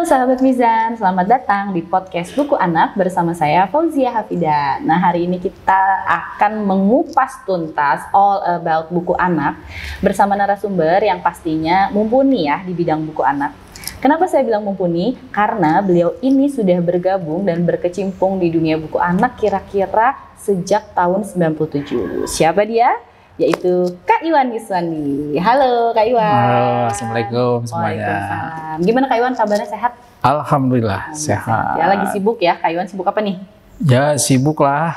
sahabat Mizan, selamat datang di podcast Buku Anak bersama saya Fauzia Hafida. Nah, hari ini kita akan mengupas tuntas all about buku anak bersama narasumber yang pastinya mumpuni ya di bidang buku anak. Kenapa saya bilang mumpuni? Karena beliau ini sudah bergabung dan berkecimpung di dunia buku anak kira-kira sejak tahun 97. Siapa dia? Yaitu Kak Iwan Yuswandi. Halo Kak Iwan. Halo, Assalamualaikum semuanya. Waalaikumsalam. Gimana Kak Iwan, kabarnya sehat? Alhamdulillah sehat. Ya, lagi sibuk ya Kak Iwan, sibuk apa nih? Ya sibuk lah,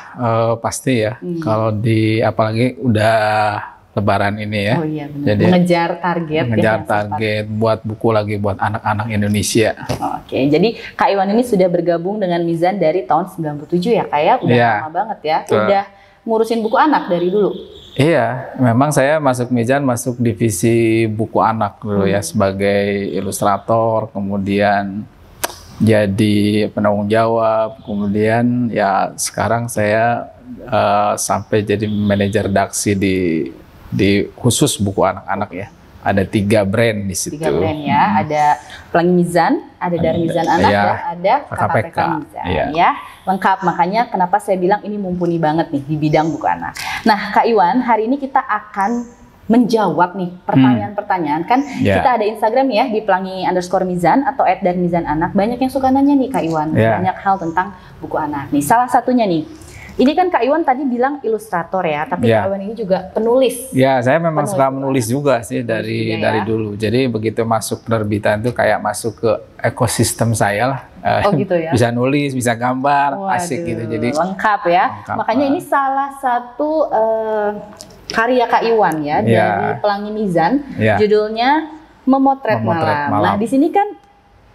pasti ya. Kalau apalagi udah Lebaran ini ya. Oh iya benar. Jadi mengejar target. mengejar target buat buku lagi buat anak-anak Indonesia. Oke, jadi Kak Iwan ini sudah bergabung dengan Mizan dari tahun 97 ya Kak ya? Udah lama banget ya. Udah ngurusin buku anak dari dulu. Iya, memang saya masuk Mizan, masuk divisi buku anak dulu ya sebagai ilustrator, kemudian jadi penanggung jawab, kemudian ya sekarang saya sampai jadi manajer redaksi di khusus buku anak-anak ya. Ada 3 brand di situ. 3 brand ya, ada Pelangi Mizan, ada dari Mizan Anak, ya, dan ada KKPK Mizan ya. Lengkap, makanya kenapa saya bilang ini mumpuni banget nih di bidang buku anak. Nah Kak Iwan, hari ini kita akan menjawab nih pertanyaan-pertanyaan kan. Kita ada Instagram ya di Pelangi_Mizan atau @Mizan_Anak. Banyak yang suka nanya nih Kak Iwan, banyak hal tentang buku anak nih. Salah satunya nih, ini kan Kak Iwan tadi bilang ilustrator ya, tapi Kak Iwan ini juga penulis. Ya, saya memang suka menulis juga sih dari dulu. Jadi begitu masuk penerbitan itu kayak masuk ke ekosistem saya lah. Oh gitu ya. Bisa nulis, bisa gambar, asik gitu. Jadi lengkap ya. Lengkap. Makanya ini salah satu karya Kak Iwan ya dari Pelangi Mizan. Judulnya Memotret Malam. Nah, di sini kan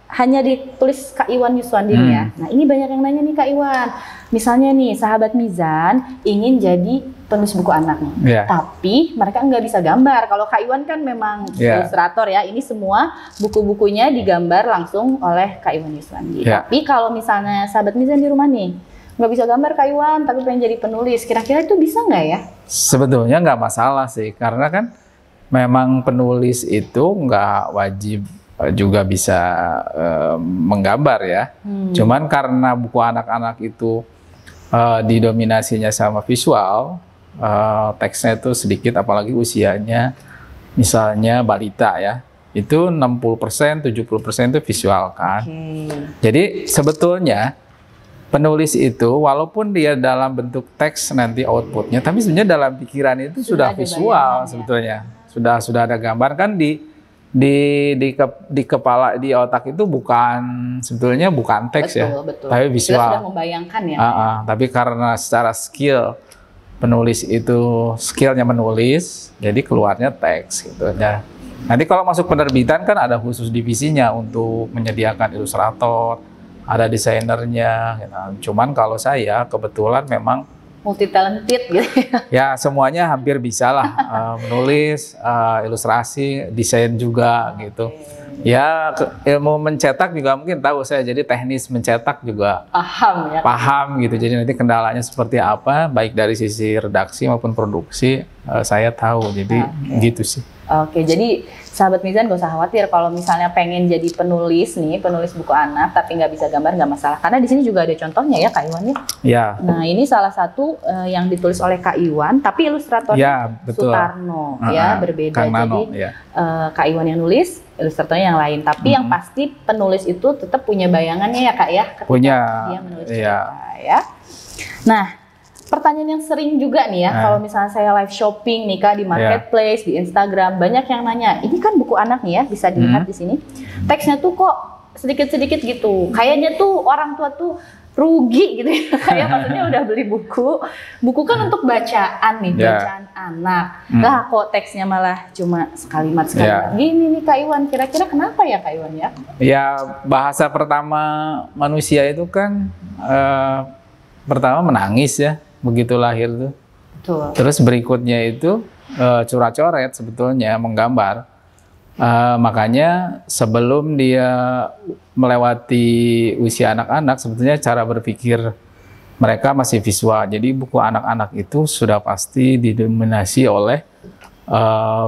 hanya ditulis Kak Iwan Yuswandi ya. Nah, ini banyak yang nanya nih Kak Iwan. Misalnya nih, sahabat Mizan ingin jadi penulis buku anak nih. Tapi mereka nggak bisa gambar. Kalau Kak Iwan kan memang ilustrator ya. Ini semua buku-bukunya digambar langsung oleh Kak Iwan Yuswandi. Tapi kalau misalnya sahabat Mizan di rumah nih, nggak bisa gambar Kak Iwan, tapi pengen jadi penulis. Kira-kira itu bisa nggak ya? Sebetulnya nggak masalah sih. Karena kan memang penulis itu nggak wajib juga bisa menggambar ya. Cuman karena buku anak-anak itu didominasinya sama visual, teksnya itu sedikit, apalagi usianya misalnya balita ya, itu 60%, 70% itu visual kan. Jadi sebetulnya penulis itu walaupun dia dalam bentuk teks nanti outputnya, tapi sebenarnya dalam pikiran itu sudah visual sebetulnya. Sudah ada gambar kan di kepala, di otak itu sebetulnya bukan teks tapi visual. Sudah membayangkan ya. Tapi karena secara skill penulis itu skillnya menulis, jadi keluarnya teks gitu. Nah, nanti kalau masuk penerbitan kan ada khusus divisinya untuk menyediakan ilustrator, ada desainernya. Gitu. Cuman kalau saya kebetulan memang multi talented gitu ya, semuanya hampir bisa lah, menulis, ilustrasi, desain juga gitu. Ya, ilmu mencetak juga mungkin tahu saya, jadi teknis mencetak juga paham gitu. Jadi nanti kendalanya seperti apa, baik dari sisi redaksi maupun produksi, saya tahu. Jadi gitu sih. Oke, jadi sahabat Mizan gak usah khawatir kalau misalnya pengen jadi penulis nih, penulis buku anak tapi nggak bisa gambar, nggak masalah. Karena di sini juga ada contohnya ya Kak Iwan ya. Nah, ini salah satu yang ditulis oleh Kak Iwan, tapi ilustratornya Sutarno ya, berbeda. Jadi Kak Iwan yang nulis, ilustratornya yang lain. Tapi yang pasti penulis itu tetap punya bayangannya ya Kak ya, ketika dia menulis ya. Nah, pertanyaan yang sering juga nih ya, kalau misalnya saya live shopping nih Kak di marketplace, di Instagram, banyak yang nanya, ini kan buku anak nih ya, bisa dilihat di sini. Teksnya tuh kok sedikit-sedikit gitu. Kayaknya tuh orang tua tuh rugi gitu ya. Kayak maksudnya udah beli buku kan untuk bacaan nih, bacaan anak. Lah kok teksnya malah cuma sekalimat. Gini nih Kak Iwan, kira-kira kenapa ya Kak Iwan ya? Ya, bahasa pertama manusia itu kan pertama menangis ya. Begitu lahir tuh. Terus berikutnya itu coret-coret sebetulnya, menggambar. Makanya sebelum dia melewati usia anak-anak, sebetulnya cara berpikir mereka masih visual. Jadi buku anak-anak itu sudah pasti didominasi oleh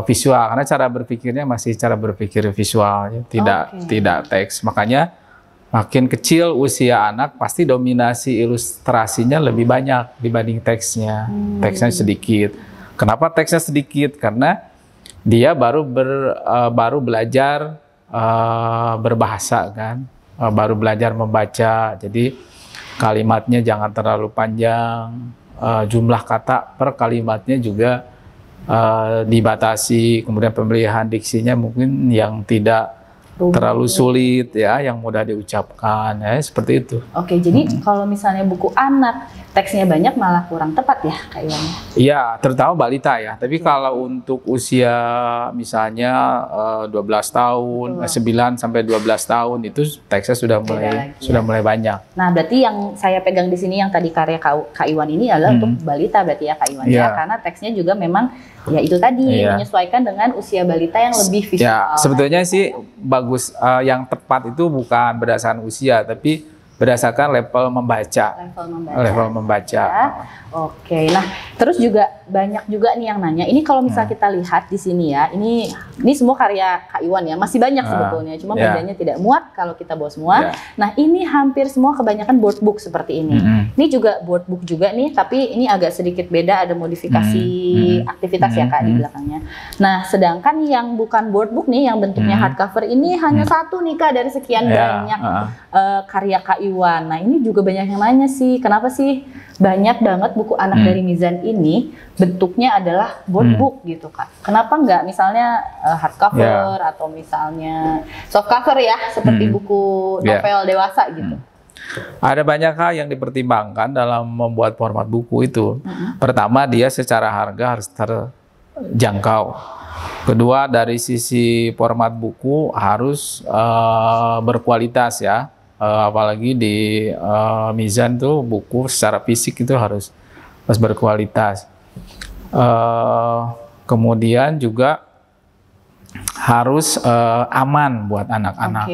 visual, karena cara berpikirnya masih cara berpikir visual, tidak teks. Makanya makin kecil usia anak pasti dominasi ilustrasinya lebih banyak dibanding teksnya. Teksnya sedikit. Kenapa teksnya sedikit? Karena dia baru belajar berbahasa kan, baru belajar membaca. Jadi kalimatnya jangan terlalu panjang, jumlah kata per kalimatnya juga dibatasi, kemudian pemilihan diksinya mungkin yang tidak terlalu sulit ya, yang mudah diucapkan ya, seperti itu. Oke, jadi kalau misalnya buku anak teksnya banyak malah kurang tepat ya Kak Iwan? Iya, terutama balita ya. Tapi kalau untuk usia misalnya 12 tahun, 9 sampai 12 tahun itu teksnya sudah mulai banyak. Nah, berarti yang saya pegang di sini yang tadi karya Kak Iwan ini adalah untuk balita berarti ya Kak Iwan ya, karena teksnya juga memang ya itu tadi menyesuaikan dengan usia balita yang lebih visual. Ya, sebetulnya sih bagus, yang tepat itu bukan berdasarkan usia, tapi berdasarkan level membaca. Level membaca. Ya. Oke, nah terus juga banyak juga nih yang nanya. Ini kalau misalnya kita lihat di sini ya, ini semua karya Kak Iwan ya, masih banyak sebetulnya. Cuma mejanya tidak muat kalau kita bawa semua. Nah ini hampir semua kebanyakan board book seperti ini. Ini juga board book juga nih, tapi ini agak sedikit beda, ada modifikasi aktivitas ya Kak di belakangnya. Nah sedangkan yang bukan board book nih, yang bentuknya hardcover ini hanya satu nih Kak dari sekian banyak karya Kak Iwan. Nah ini juga banyak yang nanya sih, kenapa sih banyak banget buku anak dari Mizan ini bentuknya adalah board book gitu Kak. Kenapa nggak misalnya hardcover atau misalnya softcover ya, seperti buku novel dewasa gitu? Ada banyak hal yang dipertimbangkan dalam membuat format buku itu. Pertama, dia secara harga harus terjangkau. Kedua, dari sisi format buku harus berkualitas ya. Apalagi di Mizan tuh buku secara fisik itu harus berkualitas. Kemudian juga harus aman buat anak-anak.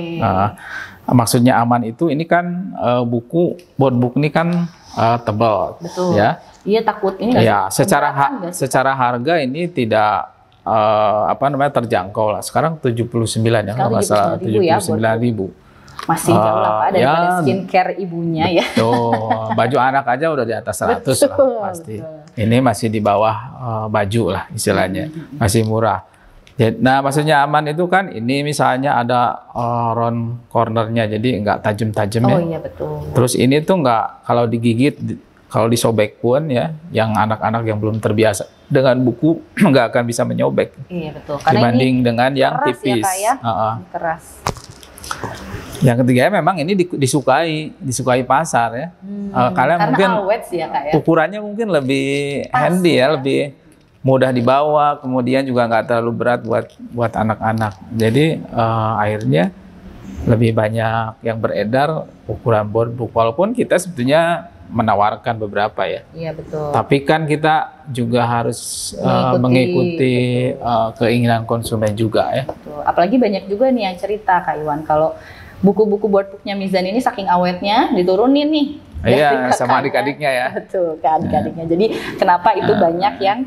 Maksudnya aman itu ini kan board book ini kan tebal. Betul. Ya. Iya, takut ini ya, secara harga ini tidak terjangkau lah. Sekarang 79 ya kalau nggak salah, 79.000. Masih jauh lah Pak daripada skincare ibunya ya. Tuh, baju anak aja udah di atas 100 lah pasti. Ini masih di bawah baju lah istilahnya, masih murah. Nah maksudnya aman itu kan ini misalnya ada round cornernya, jadi nggak tajam-tajam ya. Oh iya betul. Terus ini tuh nggak, kalau digigit, kalau disobek pun ya, yang anak-anak yang belum terbiasa dengan buku nggak akan bisa menyobek. Iya betul. Karena dibanding dengan yang keras tipis. Ya, Kak, ya? Keras. Yang ketiga memang ini disukai pasar ya. Karena mungkin awet sih ya, Kak, ya? Ukurannya mungkin lebih handy ya, lebih mudah dibawa, kemudian juga nggak terlalu berat buat anak-anak. Jadi akhirnya lebih banyak yang beredar ukuran board book, walaupun kita sebetulnya menawarkan beberapa ya. Iya betul. Tapi kan kita juga harus mengikuti keinginan konsumen juga ya. Betul. Apalagi banyak juga nih yang cerita Kak Iwan, kalau buku-buku board booknya Mizan ini saking awetnya diturunin nih. Iya, sama adik-adiknya ya. Betul, ke adik-adiknya. Jadi kenapa itu banyak yang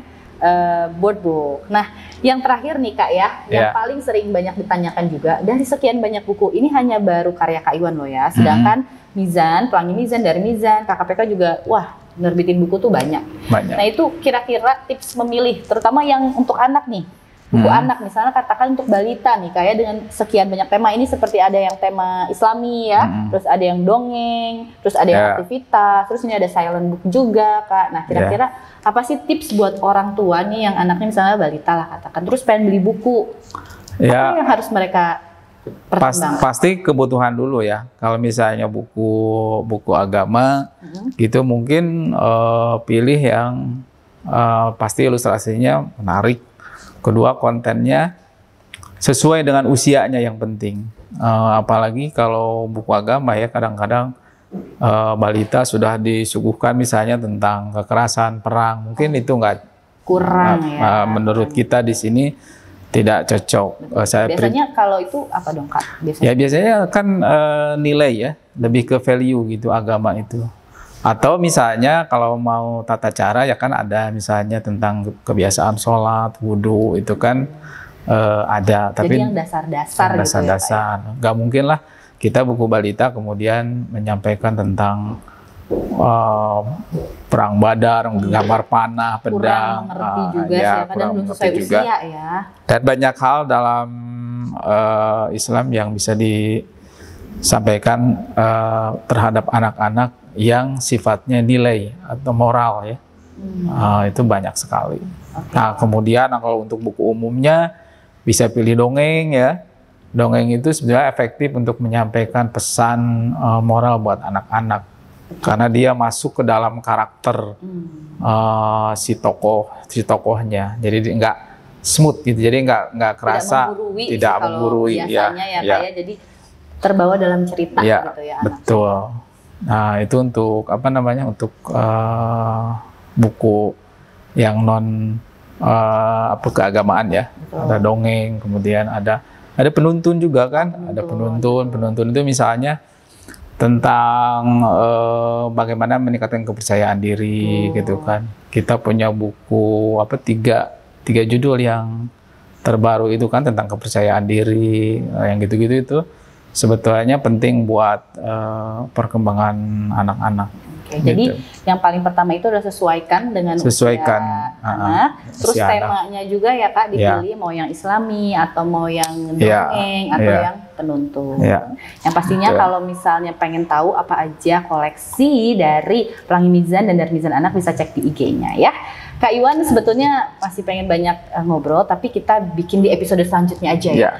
board book. Nah, yang terakhir nih Kak ya, yang paling sering banyak ditanyakan juga, dari sekian banyak buku, ini hanya baru karya Kak Iwan loh ya. Sedangkan Mizan, Pelangi Mizan, dari Mizan, KKPK juga, wah nerbitin buku tuh banyak. Nah itu kira-kira tips memilih, terutama yang untuk anak nih. Buku anak misalnya katakan untuk balita nih kayak dengan sekian banyak tema, ini seperti ada yang tema Islami ya, terus ada yang dongeng, terus ada yang aktivitas, terus ini ada silent book juga Kak. Nah kira-kira apa sih tips buat orang tua nih yang anaknya misalnya balita lah katakan, terus pengen beli buku, apa yang harus mereka pertimbangkan? Pasti kebutuhan dulu ya. Kalau misalnya buku agama gitu mungkin pilih yang pasti ilustrasinya menarik. Kedua, kontennya sesuai dengan usianya yang penting. Apalagi kalau buku agama ya, kadang-kadang balita sudah disuguhkan misalnya tentang kekerasan, perang. Mungkin itu nggak kurang ya. Menurut kita di sini tidak cocok. Biasanya kalau itu apa dong Kak? Biasanya kan nilai ya, lebih ke value gitu agama itu. Atau misalnya kalau mau tata cara ya kan ada misalnya tentang kebiasaan sholat, wudhu itu kan ada. Tapi jadi yang dasar-dasar gitu ya, nggak mungkin lah kita buku balita kemudian menyampaikan tentang perang Badar, gambar panah, pedang. Kurang mengerti juga ya, sih, kadang belum sesuai usia ya. Dan banyak hal dalam Islam yang bisa disampaikan terhadap anak-anak yang sifatnya nilai atau moral ya. Itu banyak sekali. Okay. Nah, kemudian kalau untuk buku umumnya bisa pilih dongeng ya. Dongeng itu sebenarnya efektif untuk menyampaikan pesan moral buat anak-anak. Karena dia masuk ke dalam karakter si tokohnya, jadi nggak smooth gitu, jadi nggak kerasa, tidak menggurui biasanya ya. Jadi terbawa dalam cerita ya, gitu ya. Betul. Nah itu untuk untuk buku yang non keagamaan ya. Betul. Ada dongeng, kemudian ada penuntun juga kan, ada penuntun itu misalnya tentang bagaimana meningkatkan kepercayaan diri gitu kan. Kita punya buku tiga judul yang terbaru itu kan tentang kepercayaan diri, yang gitu-gitu itu sebetulnya penting buat perkembangan anak-anak. Oke, jadi yang paling pertama itu adalah sesuaikan dengan usia anak. Terus temanya juga ya Kak dipilih mau yang Islami atau mau yang dongeng atau yang penuntun. Yang pastinya kalau misalnya pengen tahu apa aja koleksi dari Pelangi Mizan dan dari Mizan Anak bisa cek di IG-nya ya. Kak Iwan sebetulnya masih pengen banyak ngobrol, tapi kita bikin di episode selanjutnya aja ya.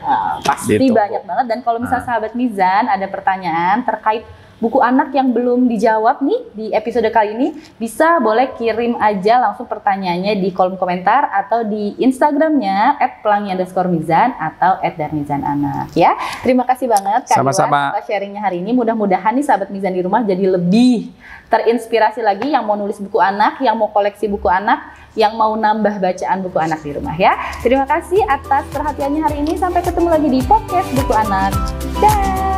Pasti banyak banget. Dan kalau misalnya sahabat Mizan ada pertanyaan terkait buku anak yang belum dijawab nih di episode kali ini, bisa boleh kirim aja langsung pertanyaannya di kolom komentar atau di Instagramnya @pelangi_mizan atau @darmizananak ya. Terima kasih banget Kak Iwan atas sharingnya hari ini. Mudah-mudahan nih sahabat Mizan di rumah jadi lebih terinspirasi lagi yang mau nulis buku anak, yang mau koleksi buku anak, yang mau nambah bacaan buku anak di rumah ya. Terima kasih atas perhatiannya hari ini. Sampai ketemu lagi di podcast Buku Anak. Dah.